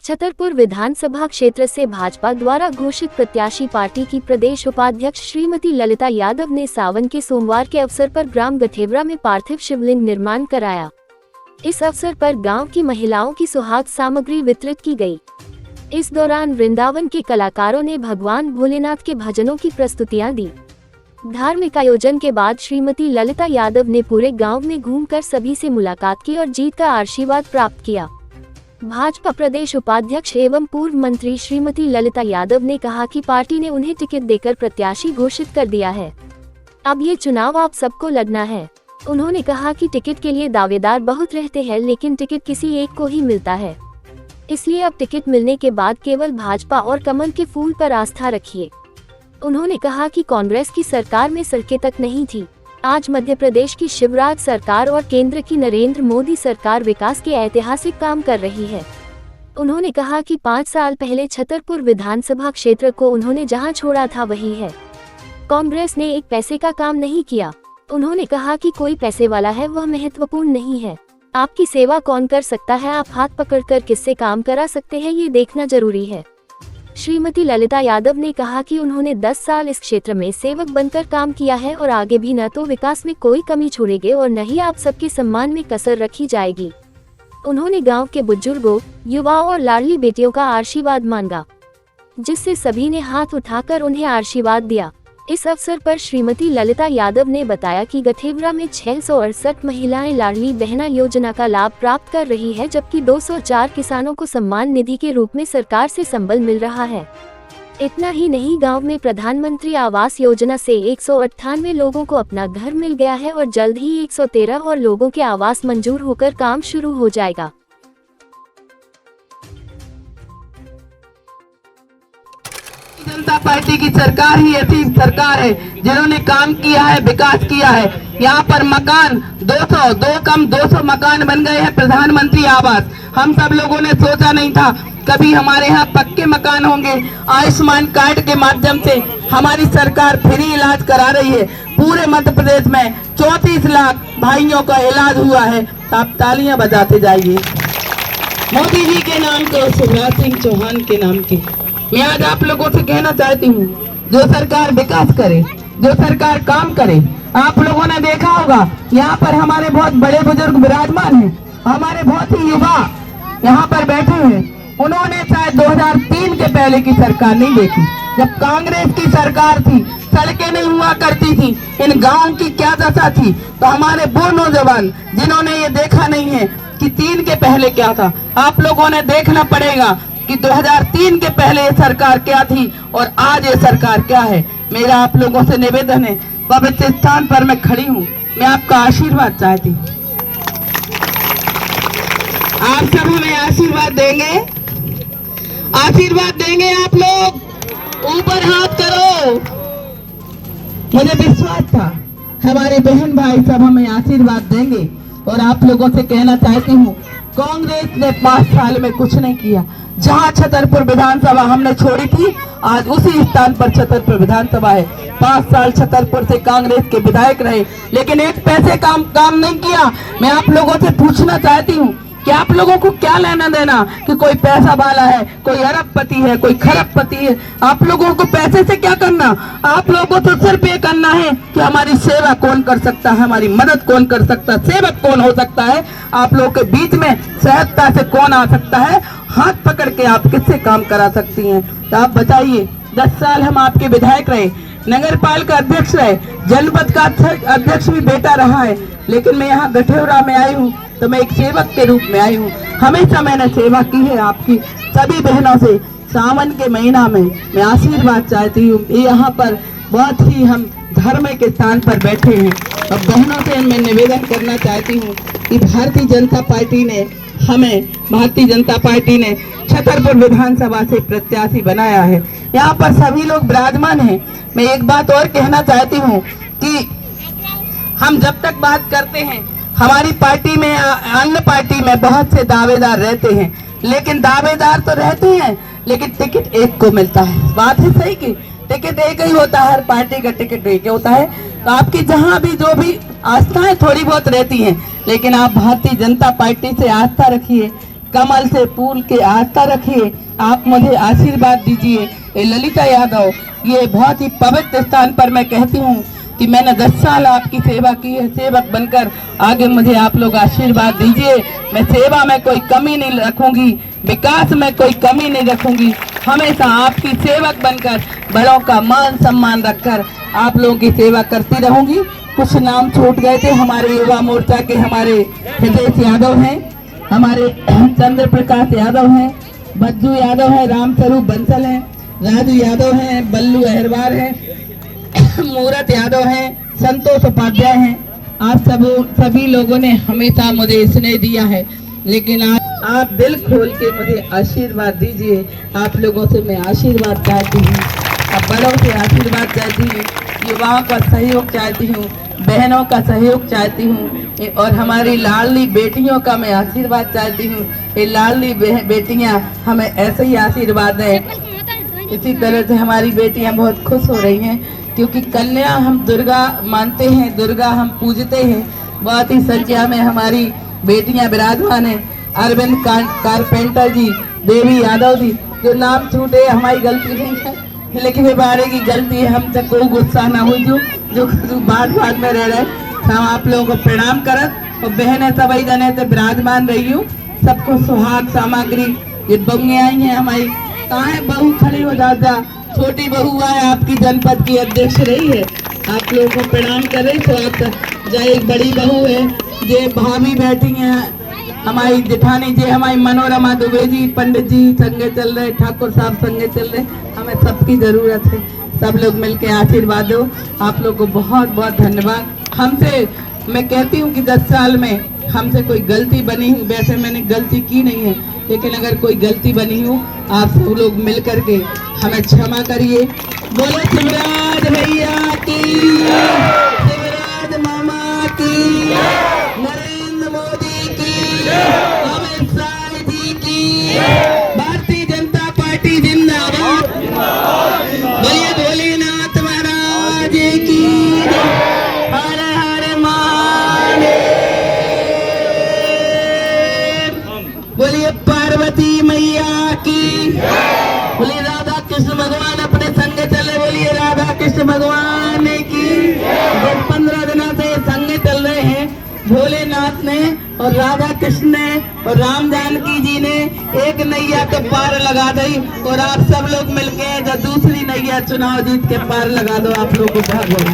छतरपुर विधानसभा क्षेत्र से भाजपा द्वारा घोषित प्रत्याशी पार्टी की प्रदेश उपाध्यक्ष श्रीमती ललिता यादव ने सावन के सोमवार के अवसर पर ग्राम गठेवरा में पार्थिव शिवलिंग निर्माण कराया। इस अवसर पर गांव की महिलाओं की सुहाग सामग्री वितरित की गई। इस दौरान वृंदावन के कलाकारों ने भगवान भोलेनाथ के भजनों की प्रस्तुतियां दी। धार्मिक आयोजन के बाद श्रीमती ललिता यादव ने पूरे गांव में घूमकर सभी से मुलाकात की और जीत का आशीर्वाद प्राप्त किया। भाजपा प्रदेश उपाध्यक्ष एवं पूर्व मंत्री श्रीमती ललिता यादव ने कहा कि पार्टी ने उन्हें टिकट देकर प्रत्याशी घोषित कर दिया है। अब ये चुनाव आप सबको लड़ना है। उन्होंने कहा कि टिकट के लिए दावेदार बहुत रहते हैं, लेकिन टिकट किसी एक को ही मिलता है, इसलिए अब टिकट मिलने के बाद केवल भाजपा और कमल के फूल पर आस्था रखिए। उन्होंने कहा कि कांग्रेस की सरकार में सड़कें तक नहीं थी। आज मध्य प्रदेश की शिवराज सरकार और केंद्र की नरेंद्र मोदी सरकार विकास के ऐतिहासिक काम कर रही है। उन्होंने कहा कि 5 साल पहले छतरपुर विधानसभा क्षेत्र को उन्होंने जहां छोड़ा था वही है। कांग्रेस ने एक पैसे का काम नहीं किया। उन्होंने कहा कि कोई पैसे वाला है वह महत्वपूर्ण नहीं है। आपकी सेवा कौन कर सकता है, आप हाथ पकड़कर किससे काम करा सकते हैं, ये देखना जरूरी है। श्रीमती ललिता यादव ने कहा कि उन्होंने 10 साल इस क्षेत्र में सेवक बनकर काम किया है और आगे भी न तो विकास में कोई कमी छोड़ेंगे और न ही आप सबके सम्मान में कसर रखी जाएगी। उन्होंने गांव के बुजुर्गों, युवाओं और लाडली बेटियों का आशीर्वाद मांगा, जिससे सभी ने हाथ उठाकर उन्हें आशीर्वाद दिया। इस अवसर पर श्रीमती ललिता यादव ने बताया कि गठेवरा में 668 महिलाएं लाडली बहना योजना का लाभ प्राप्त कर रही है, जबकि 204 किसानों को सम्मान निधि के रूप में सरकार से संबल मिल रहा है। इतना ही नहीं, गांव में प्रधानमंत्री आवास योजना से 198 लोगों को अपना घर मिल गया है और जल्द ही 113 और लोगों के आवास मंजूर होकर काम शुरू हो जाएगा। जनता पार्टी की सरकार ही ऐसी सरकार है जिन्होंने काम किया है, विकास किया है। यहाँ पर मकान 200 मकान बन गए हैं, प्रधानमंत्री आवास। हम सब लोगों ने सोचा नहीं था कभी हमारे यहाँ पक्के मकान होंगे। आयुष्मान कार्ड के माध्यम से हमारी सरकार फ्री इलाज करा रही है। पूरे मध्य प्रदेश में 34 लाख भाइयों का इलाज हुआ है। आप तालियां बजाते जाइए मोदी जी के नाम के, शिवराज सिंह चौहान के नाम के। मैं आज आप लोगों से कहना चाहती हूँ, जो सरकार विकास करे, जो सरकार काम करे। आप लोगों ने देखा होगा यहाँ पर हमारे बहुत बड़े बुजुर्ग विराजमान हैं, हमारे बहुत ही युवा यहाँ पर बैठे हैं। उन्होंने शायद 2003 के पहले की सरकार नहीं देखी, जब कांग्रेस की सरकार थी, सड़कें नहीं हुआ करती थी, इन गाँव की क्या दशा थी। तो हमारे वो नौजवान जिन्होंने ये देखा नहीं है कि 3 के पहले क्या था, आप लोगों ने देखना पड़ेगा कि 2003 के पहले ये सरकार क्या थी और आज ये सरकार क्या है। मेरा आप लोगों से निवेदन है, पवित्र स्थान पर मैं खड़ी हूँ, मैं आपका आशीर्वाद चाहती हूँ। आप सब हमें आशीर्वाद देंगे, आशीर्वाद देंगे। आप लोग ऊपर हाथ करो। मुझे विश्वास था हमारे बहन भाई सब हमें आशीर्वाद देंगे। और आप लोगों से कहना चाहती हूँ, कांग्रेस ने 5 साल में कुछ नहीं किया। जहां छतरपुर विधानसभा हमने छोड़ी थी, आज उसी स्थान पर छतरपुर विधानसभा है। 5 साल छतरपुर से कांग्रेस के विधायक रहे, लेकिन एक पैसे काम नहीं किया। मैं आप लोगों से पूछना चाहती हूँ कि आप लोगों को क्या लेना देना कि कोई पैसा वाला है, कोई अरबपति है, कोई खरबपति है। आप लोगों को पैसे से क्या करना। आप लोगों को तो सिर्फ ये करना है कि हमारी सेवा कौन कर सकता है, हमारी मदद कौन कर सकता है, सेवक कौन हो सकता है, आप लोगों के बीच में सहजता से कौन आ सकता है, हाथ पकड़ के आप किससे काम करा सकती हैं। तो आप बताइए, 10 साल हम आपके विधायक रहे, नगर पालिका अध्यक्ष रहे, जनपद का अध्यक्ष भी बेटा रहा है, लेकिन मैं यहाँ गठेवरा में आई हूँ तो मैं एक सेवक के रूप में आई हूँ। हमेशा मैंने सेवा की है आपकी सभी बहनों से। सावन के महीना में मैं आशीर्वाद चाहती हूँ। यहाँ पर बहुत ही हम धर्म के स्थान पर बैठे हैं और बहनों से मैं निवेदन करना चाहती हूँ कि भारतीय जनता पार्टी ने छतरपुर विधानसभा से प्रत्याशी बनाया है। यहाँ पर सभी लोग विराजमान हैं। मैं एक बात और कहना चाहती हूँ कि हम जब तक बात करते हैं, हमारी पार्टी में, अन्य पार्टी में बहुत से दावेदार रहते हैं, लेकिन दावेदार तो रहते हैं लेकिन टिकट एक को मिलता है। बात है सही की, टिकट एक ही होता है, हर पार्टी का टिकट एक ही होता है। तो आपकी जहां भी जो भी आस्थाएं थोड़ी बहुत रहती हैं, लेकिन आप भारतीय जनता पार्टी से आस्था रखिए, कमल से फूल के आस्था रखिए। आप मुझे आशीर्वाद दीजिए। ये ललिता यादव, ये बहुत ही पवित्र स्थान पर मैं कहती हूँ कि मैंने 10 साल आपकी सेवा की है, सेवक बनकर आगे मुझे आप लोग आशीर्वाद दीजिए। मैं सेवा में कोई कमी नहीं रखूंगी, विकास में कोई कमी नहीं रखूंगी। हमेशा आपकी सेवक बनकर बड़ों का मान सम्मान रखकर आप लोगों की सेवा करती रहूंगी। कुछ नाम छूट गए थे। हमारे युवा मोर्चा के हमारे हृदय यादव हैं, हमारे चंद्र प्रकाश यादव हैं, बज्जू यादव है, रामस्वरूप बंसल हैं, राजू यादव हैं, बल्लू अहरवार हैं, मूरत यादव हैं, संतोष उपाध्याय हैं। आप सभी लोगों ने हमेशा मुझे स्नेह दिया है, लेकिन आप दिल खोल के मुझे आशीर्वाद दीजिए। आप लोगों से मैं आशीर्वाद चाहती हूँ, अब बड़ों से आशीर्वाद चाहती हूँ, युवाओं का सहयोग चाहती हूँ, बहनों का सहयोग चाहती हूँ और हमारी लाडली बेटियों का मैं आशीर्वाद चाहती हूँ। ये लाडली बेटियाँ हमें ऐसे ही आशीर्वाद दें। इसी तरह से हमारी बेटियाँ बहुत खुश हो रही हैं, क्योंकि कन्या हम दुर्गा मानते हैं, दुर्गा हम पूजते हैं। बहुत ही संख्या में हमारी बेटियाँ विराजमान हैं। अरविंद कारपेंटर जी, देवी यादव जी, जो नाम छूटे हमारी गलती नहीं है, लेकिन हमारे की गलती है। हमसे कोई गुस्सा ना हुई जो बात में रह रहे। हम आप लोगों को प्रणाम करत और बहनें सभी जने से विराजमान रही हूँ। सबको सुहाग सामग्री ये बहू आई हैं हमारी। कहाँ है बहू? खड़ी हो दादा। छोटी बहू है, आपकी जनपद की अध्यक्ष रही है। आप लोगों को प्रणाम कर रही। तो आप जो एक बड़ी बहू है, ये भाभी बैठी हैं हमारी जेठानी जी, हमारी मनोरमा दुबे जी, पंडित जी संगे चल रहे, ठाकुर साहब संगे चल रहे। हमें सबकी जरूरत है, सब लोग मिलके आशीर्वाद दो। आप लोग को बहुत बहुत धन्यवाद। हमसे मैं कहती हूँ कि 10 साल में हमसे कोई गलती बनी हुई, वैसे मैंने गलती की नहीं है, लेकिन अगर कोई गलती बनी हो आप सब लोग मिल करके हमें क्षमा करिए। बोलो शिवराज भैया की, शिवराज मामा की, नरेंद्र मोदी की, अमित शाह जी की, भारतीय जनता पार्टी जिंदाबाद। बोलिए भोलेनाथ महाराज की, हर हर महादेव। बोलिए पार्वती मैया की, बोलिए राधा कृष्ण भगवान अपने संग चले। बोलिए राधा कृष्ण भगवान की। 15 दिनों से संग चल रहे हैं भोलेनाथ ने और राधा कृष्ण ने और राम जानकी जी ने एक नैया के पार लगा दी, और आप सब लोग मिलके जो दूसरी नैया चुनाव जीत के पार लगा दो। आप लोगों को बहुत बहुत